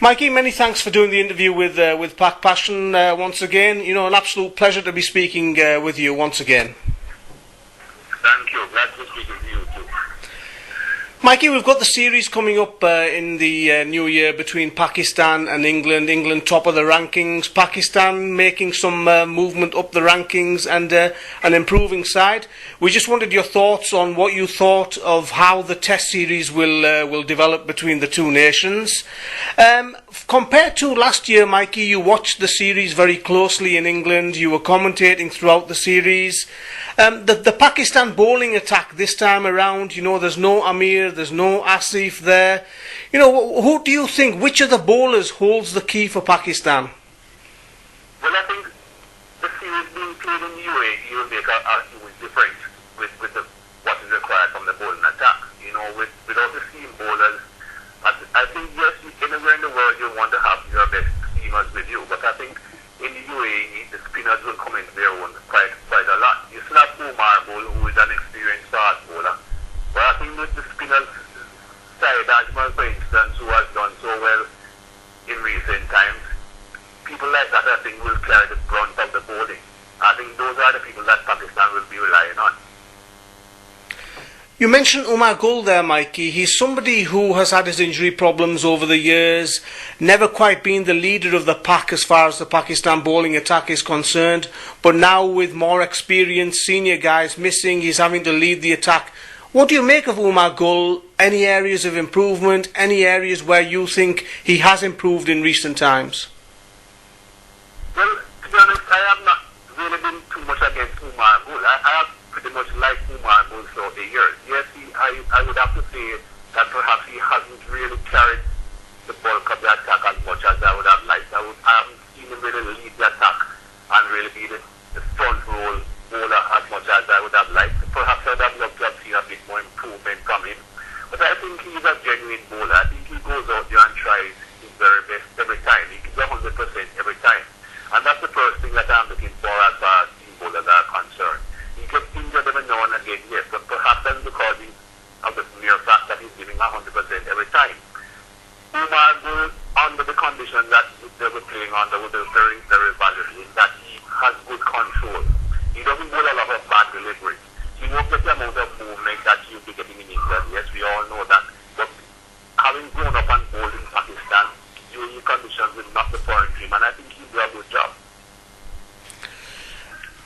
Mikey, many thanks for doing the interview with Pack Passion once again. You know, an absolute pleasure to be speaking with you once again. Thank you. Glad to speak with you too. Mikey, we've got the series coming up in the new year between Pakistan and England. England top of the rankings, Pakistan making some movement up the rankings and an improving side. We just wanted your thoughts on what you thought of how the Test series will develop between the two nations. Compared to last year, Mikey, you watched the series very closely in England. You were commentating throughout the series. The Pakistan bowling attack this time around, you know, there's no Amir, there's no Asif there. You know, who do you think, which of the bowlers holds the key for Pakistan? Well, I think the series being played in the UAE will make a huge difference with what is required from the bowling attack. You know, without the seam bowlers, I think, yes, anywhere in the world you want to have your best seamers with you, but I think in the UAE, the spinners will come into their own quite a lot. You still have Umar Bull, who is an experienced fast bowler, but I think with the spinners, Syed Ajmal, for instance, who has done so well in recent times, people like that, I think, will carry the brunt of the bowling. I think those are the people that Pakistan will be relying on. You mentioned Umar Gul there, Mikey. He's somebody who has had his injury problems over the years, never quite been the leader of the pack as far as the Pakistan bowling attack is concerned, but now with more experienced senior guys missing, he's having to lead the attack. What do you make of Umar Gul? Any areas of improvement? Any areas where you think he has improved in recent times? Well, to be honest, I have not really been too much against Umar Gul. I have pretty much liked Umar Gul throughout the years. Yes, I would have to say that perhaps he hasn't really carried the bulk of the attack as much as I would have liked. I haven't seen him really lead the attack and really be the front row bowler as much as I would have liked. Perhaps I would have loved to have seen a bit more improvement from him. But I think he's a genuine bowler. I think he goes out there and tries his very best every time. He gives 100% every time. And that's the first thing that I'm looking for as far as team bowlers are concerned. He gets injured every now and again, yes, but perhaps that's because of the mere fact that he's giving 100% every time. Umar Gul, under the conditions that they were playing under, was very, very valuable in that he has good control. He doesn't bowl a lot of bad deliveries. He won't get the amount of movement that you'll be getting in England. Yes, we all know that. But having grown up and bowled in Pakistan, UAE conditions is not the foreign dream, and I think he'll do a good job.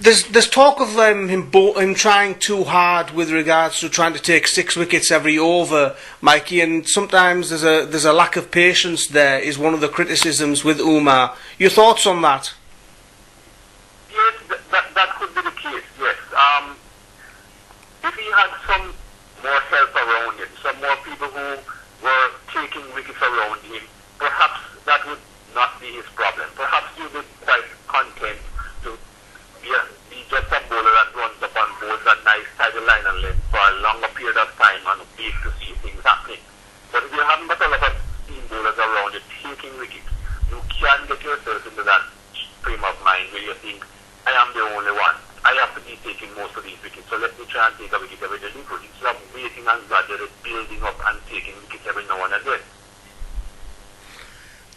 There's talk of him trying too hard with regards to trying to take 6 wickets every over, Mikey, and sometimes there's a lack of patience there is one of the criticisms with Umar. Your thoughts on that? Yes, that could be the case, yes. If he had some more help around him, some more people who were taking wickets around him, perhaps that would not be his problem. Perhaps he would be quite content to be just a bowler that runs up and bowls a nice tidy line and length for a longer period of time and wait to see things happening. But if you haven't got a lot of seam bowlers around you taking wickets, you can get yourself into that frame of mind where you think, I am the only one. I have to be taking most of these wickets, so let me try and take a wicket every delivery instead of waiting and gradually building up and taking wickets every now and again.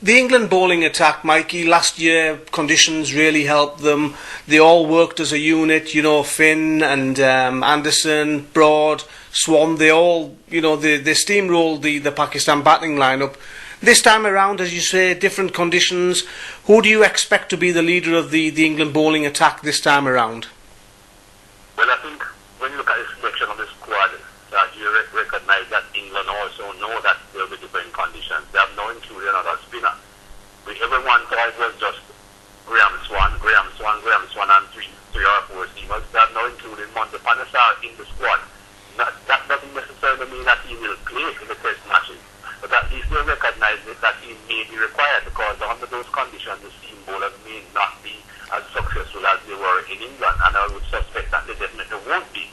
The England bowling attack, Mikey, last year conditions really helped them. They all worked as a unit, you know, Finn and Anderson, Broad, Swan, they all, you know, they steamrolled the Pakistan batting lineup. This time around, as you say, different conditions. Who do you expect to be the leader of the England bowling attack this time around? Well, I think when you look at the selection of the squad, you recognize that England also know that there will be different conditions. They have now included another spinner. Everyone thought it was just Graham Swan, and three or four seamers. They have now included Monte Panesar in the squad. That doesn't necessarily mean that he will play in the test matches, but at least they recognize that he may be required because under those conditions the seam bowlers may not be as successful as they were in England, and I would suspect that they definitely won't be.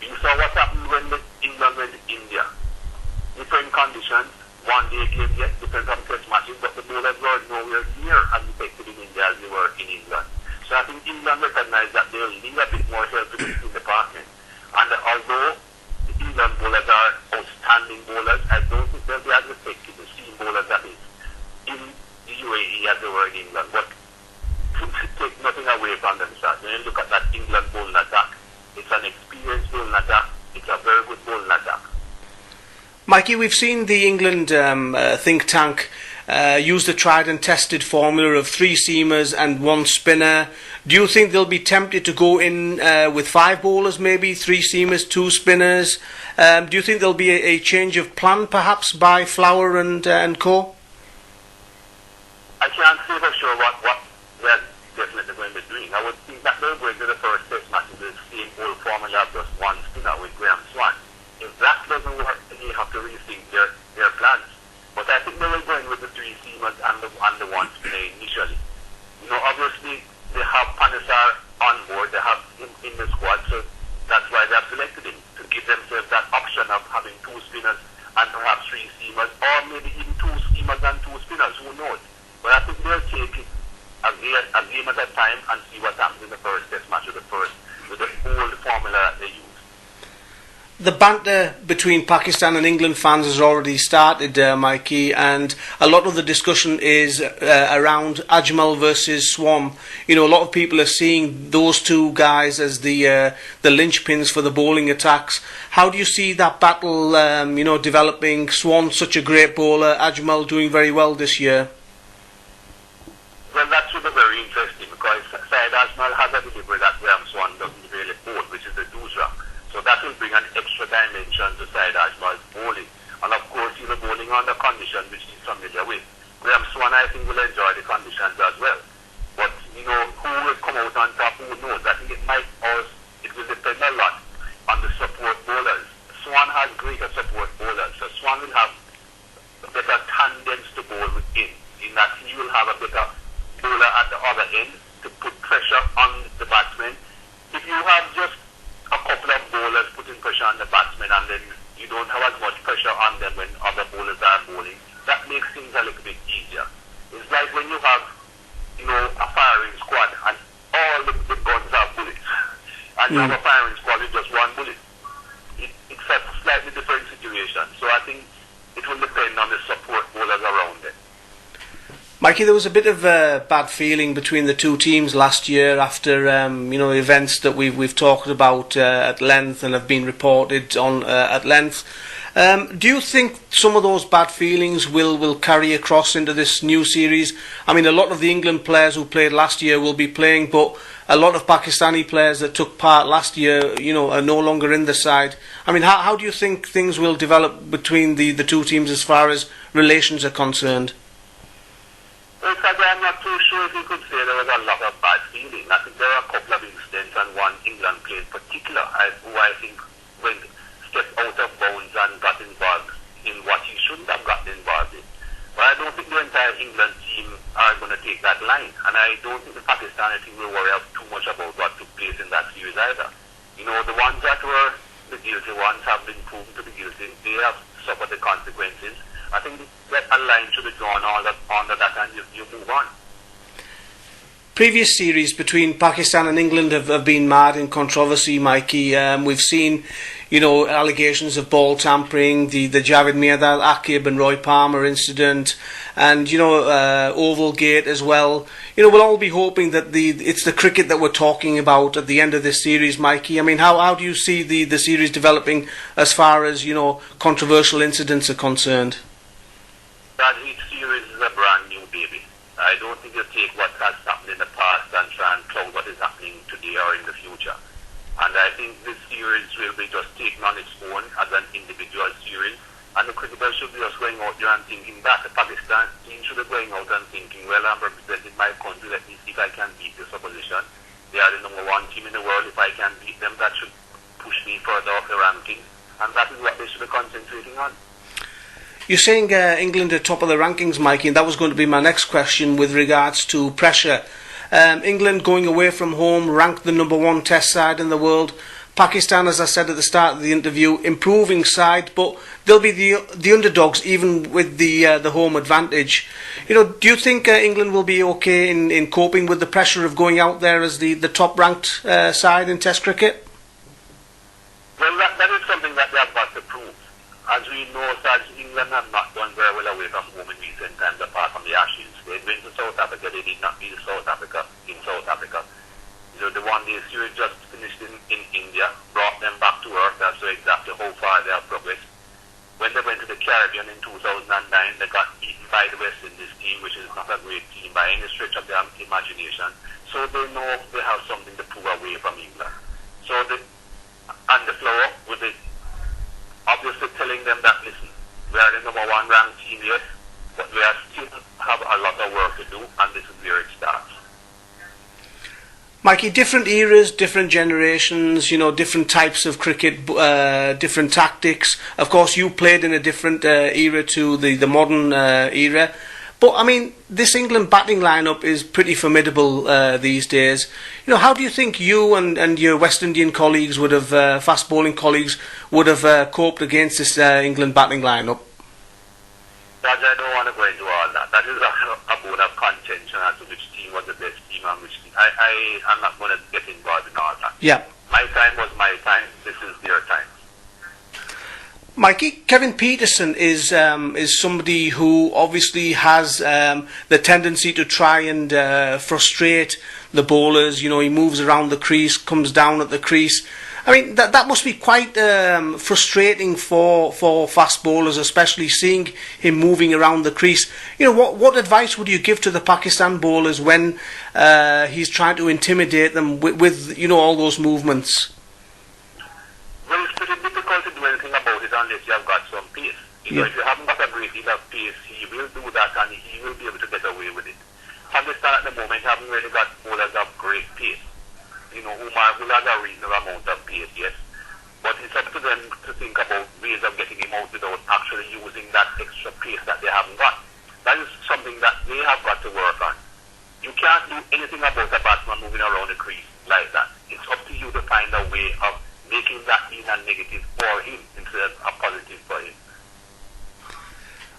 You saw what happened when England went to India. Different conditions, one-day game, yes, different from test matches, but the bowlers were nowhere near as effective in India as they were in England. So I think England recognized that they'll need a bit more help in the spin department. And although the England bowlers are outstanding bowlers, I don't think they'll be as effective, the seam bowlers that is, in Mikey, we've seen the England think tank use the tried and tested formula of 3 seamers and 1 spinner. Do you think they'll be tempted to go in with 5 bowlers, maybe 3 seamers, 2 spinners? Do you think there'll be a change of plan, perhaps, by Flower and co? I can't say for sure what they're definitely going to be doing. I would think that they're going to the first test match with the same old formula of just 1 spinner with Graham Swan. If that doesn't work, then you have to rethink their plans. But I think they were going with the 3 seamers and the 1 spinner initially. Obviously, they have Panesar on board, they have him in the squad, so that's why they have selected him, to give themselves that option of having 2 spinners and perhaps 3 seamers, or maybe even 2 seamers and 2 spinners, who knows. But I think they'll take it a game at a time and see what happens in the first test match with the old formula they use. The banter between Pakistan and England fans has already started, Mikey, and a lot of the discussion is around Ajmal versus Swan. A lot of people are seeing those 2 guys as the linchpins for the bowling attacks. How do you see that battle, developing? Swan, such a great bowler, Ajmal doing very well this year. Well, that should be very interesting, because Syed Ajmal has a delivery that Graham Swan doesn't really bowl, which is the Dusra. So that will bring an extra dimension to Syed Ajmal's bowling. And of course, he'll be bowling under conditions which he's familiar with. Graham Swan, I think, will enjoy the conditions as well. But, who will come out on top, who knows? I think it will depend a lot on the support bowlers. Swan has greater support bowlers, so Swan will have better tandems to bowl within, in that he will have a better bowler at the other end to put pressure on the batsman. If you have just a couple of bowlers putting pressure on the batsman and then you don't have as much pressure on them when other bowlers are bowling, that makes things a little bit easier. It's like when you have, a firing squad and all the guns are bullets, and you have a firing squad with just 1 bullet. It's a slightly different situation. So I think it will depend on the support bowlers around them. Mikey, there was a bit of a bad feeling between the 2 teams last year after events that we've talked about at length and have been reported on at length. Do you think some of those bad feelings will carry across into this new series? I mean, a lot of the England players who played last year will be playing, but a lot of Pakistani players that took part last year, are no longer in the side. I mean, how do you think things will develop between the 2 teams as far as relations are concerned? Well, I'm not too sure if you could say there was a lot of bad feeling. I think there are a couple of incidents, and one England player in particular, who I think stepped out of bounds and got involved in what he shouldn't have gotten involved in. But I don't think the entire England team are going to take that line, and I don't think the Pakistani team will worry too much about what took place in that series either. The ones that were the guilty ones have been proven to be guilty. They have suffered the consequences. I think that a line should be drawn under that, and you move on. Previous series between Pakistan and England have been marred in controversy, Mikey. We've seen, allegations of ball tampering, the Javed Mirdal, Akib and Roy Palmer incident, and Oval Gate as well. We'll all be hoping that it's the cricket that we're talking about at the end of this series, Mikey. I mean, how do you see the series developing as far as controversial incidents are concerned? That each series is a brand new baby. I don't think you take what has happened in the past and try and cloud what is happening today or in the future. And I think this series will be just taken on its own as an individual series. And the cricketers should be just going out there and thinking that. The Pakistan team should be going out and thinking, well, I'm representing my country, let me see if I can beat this opposition. They are the #1 team in the world. If I can beat them, that should push me further off the rankings. And that is what they should be concentrating on. You're saying England are top of the rankings, Mikey, and that was going to be my next question with regards to pressure. England going away from home, ranked the #1 test side in the world. Pakistan, as I said at the start of the interview, improving side, but they'll be the underdogs even with the home advantage. Do you think England will be okay in coping with the pressure of going out there as the top ranked side in Test cricket? Well, that is something that they have got to prove. As we know, England have not done very well away from home in recent times, apart from the Ashes. They went to South Africa, they did not beat South Africa in South Africa. The one-day series just finished in India, brought them back to earth as to exactly how far they have progressed. When they went to Caribbean in 2009. They got beaten by the West Indies team, which is not a great team by any stretch of their imagination. So they know they have something to prove away from England. So on the floor, with it obviously telling them that, listen, we are the number one ranked team, yes, but we are still have a lot of work to do, and this is where it starts. Mikey, different eras, different generations, you know, different types of cricket, different tactics. Of course, you played in a different era to the modern era. But, I mean, this England batting lineup is pretty formidable these days. You know, how do you think you and your West Indian colleagues would have, fast bowling colleagues, would have coped against this England batting lineup? But I don't want to go into all that. That is a bone of contention as to which team was the best team and which team. I'm not going to get involved in all that. Yeah. My time was my time. This is their time. Mikey, Kevin Pietersen is somebody who obviously has the tendency to try and frustrate the bowlers. You know, he moves around the crease, comes down at the crease. I mean, that must be quite frustrating for fast bowlers, especially seeing him moving around the crease. You know, what advice would you give to the Pakistan bowlers when he's trying to intimidate them with you know, all those movements? Well, it's pretty difficult to do anything about it unless you have got some pace. You know, if you haven't got a great deal of pace, he will do that and he will be able to get away with it. Pakistan at the moment haven't really got bowlers of great pace. You know, Umar will have a reasonable amount of pace, yes. But it's up to them to think about ways of getting him out without actually using that extra pace that they haven't got. That is something that they have got to work on. You can't do anything about a batsman moving around the crease like that. It's up to you to find a way of making that being a negative for him instead of a positive for him.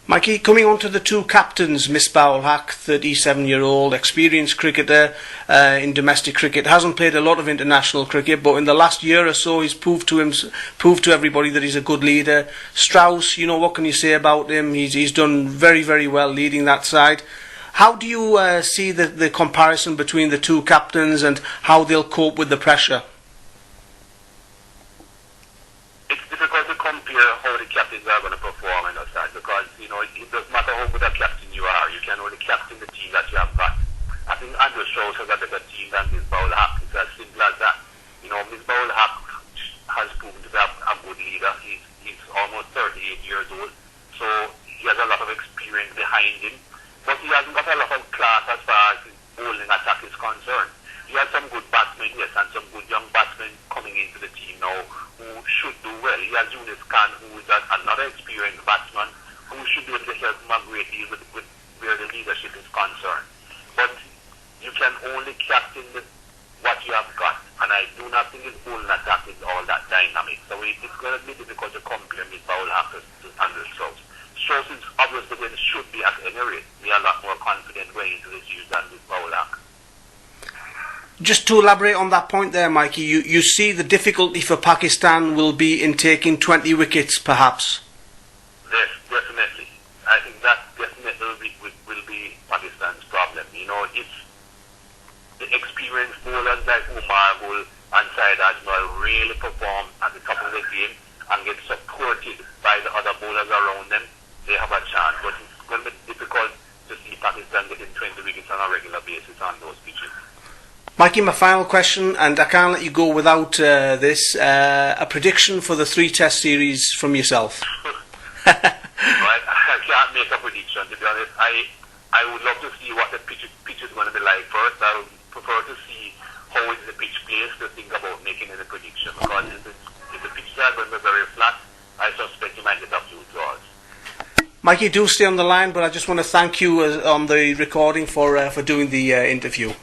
Mikey, coming on to the two captains, Misbah-ul Haq, 37-year-old, experienced cricketer in domestic cricket, hasn't played a lot of international cricket, but in the last year or so he's proved to everybody that he's a good leader. Strauss, you know, what can you say about him? He's done very, very well leading that side. How do you see the comparison between the two captains and how they'll cope with the pressure? It's difficult to compare how the captains are going to perform on that side because, you know, it doesn't matter how good a captain you are. You can only captain the team that you have got. I think Andrew Strauss has a better team than Misbah-ul Haq. It's as simple as that. You know, Misbah-ul Haq has proven to be a good leader. He's almost 38 years old, so he has a lot of experience behind him. But he hasn't got a lot of class as far as his bowling attack is concerned. He has some good batsmen, yes, and some good young batsmen coming into the team now who should do well. He has Yunus Khan, who is another experienced batsman who should be able to help him a great deal with where the leadership is concerned. But you can only captain what you have got, and I do not think his bowling attack is all that dynamic. So it's going to be difficult to compare Misbah-ul Haq to Andrew Strauss. Strauss is obviously when it should be at any rate. Be a lot more confident going into this year than Misbah-ul Haq. Just to elaborate on that point there, Mikey, you see the difficulty for Pakistan will be in taking 20 wickets, perhaps? Yes, definitely. I think that definitely will be Pakistan's problem. You know, it's the experienced bowlers like Umar Gul and Syed Ajmal really perform at the top of the game and get supported by the other bowlers around them. They have a chance, but it's going to be difficult to see Pakistan getting 20 wickets on a regular basis on those pitches. Mikey, my final question, and I can't let you go without this, a prediction for the 3 Test series from yourself. Right? I can't make a prediction, to be honest. I would love to see what the pitch is going to be like first. I would prefer to see how is the pitch placed to think about making any prediction, because if the pitches are going to be very flat, I suspect you might get a few draws. Mikey, do stay on the line, but I just want to thank you on the recording for doing the interview.